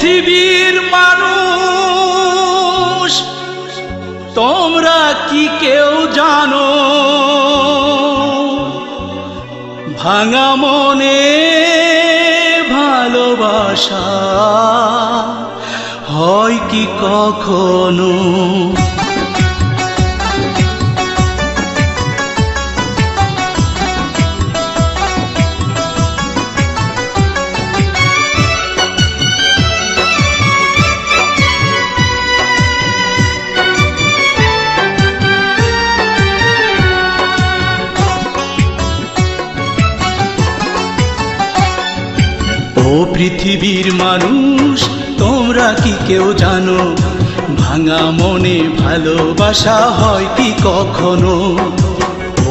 পৃথিবীর মানুষ তোমরা কি কেউ জানো, ভাঙা মনে ভালোবাসা হয় কি কখনো? ও পৃথিবীর মানুষ তোমরা কি কেউ জানো, ভাঙা মনে ভালোবাসা হয় কি কখনো?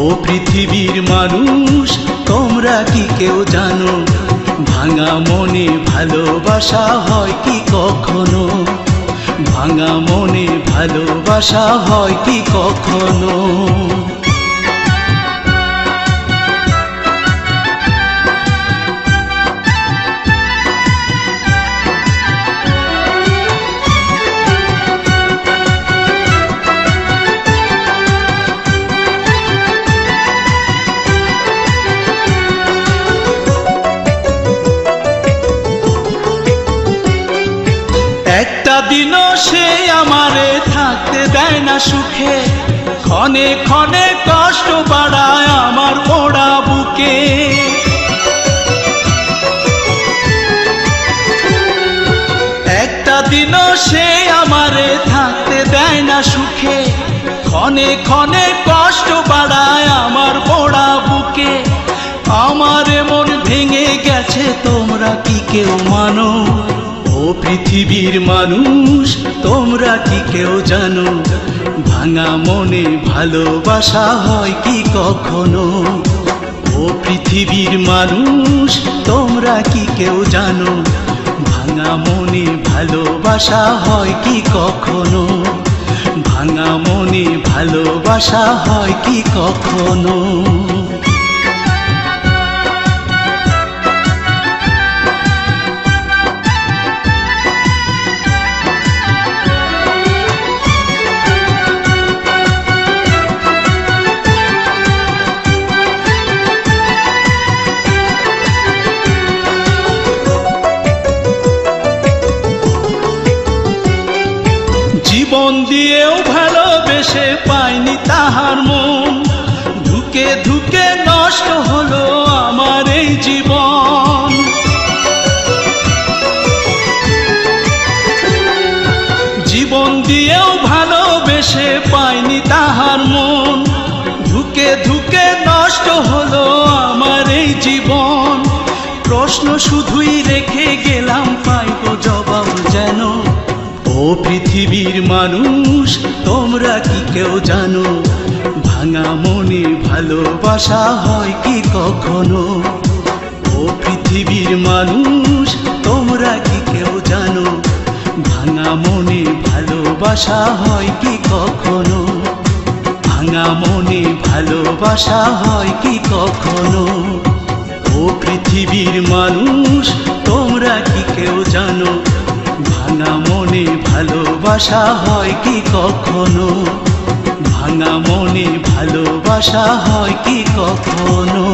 ও পৃথিবীর মানুষ তোমরা কি কেউ জানো, ভাঙা মনে ভালোবাসা হয় কি কখনো? ভাঙা মনে ভালোবাসা হয় কি কখনো? একটা দিনও সে আমারে থাকতে দেয় না সুখে, ক্ষণে ক্ষণে কষ্ট বাড়ায় আমার পোড়া বুকে। একটা দিনও সে আমারে থাকতে দেয় না সুখে, ক্ষণে ক্ষণে কষ্ট বাড়ায় আমার পোড়া বুকে। আমার মন ভেঙে গেছে তোমরা কি কেউ মানো, ও পৃথিবীর মানুষ তোমরা কি কেউ জানো, ভাঙা মনে ভালোবাসা হয় কি কখনো? ও পৃথিবীর মানুষ তোমরা কি কেউ জানো, ভাঙা মনে ভালোবাসা হয় কি কখনো? ভাঙা মনে ভালোবাসা হয় কি কখনো? জীবন দিয়েও ভালোবেসে পাইনি তাহার মন, ধুকে ধুকে নষ্ট হলো আমার এই জীবন। জীবন দিয়েও ভালোবেসে পাইনি তাহার মন, ধুকে ধুকে নষ্ট হলো আমার এই জীবন। প্রশ্ন শুধুই রেখে গেলাম, পাইব জবাব যেন। ও পৃথিবীর মানুষ তোমরা কি কেউ জানো, ভাঙা মনে ভালোবাসা হয় কি কখনো? ও পৃথিবীর মানুষ তোমরা কি কেউ জানো, ভাঙা মনে ভালোবাসা হয় কি কখনো? ভাঙা মনে ভালোবাসা হয় কি কখনো? ও পৃথিবীর মানুষ তোমরা কি কেউ জানো, ভাঙা মনে ভালোবাসা হয় কি কখনো? ভাঙা মনে ভালোবাসা হয় কি কখনো?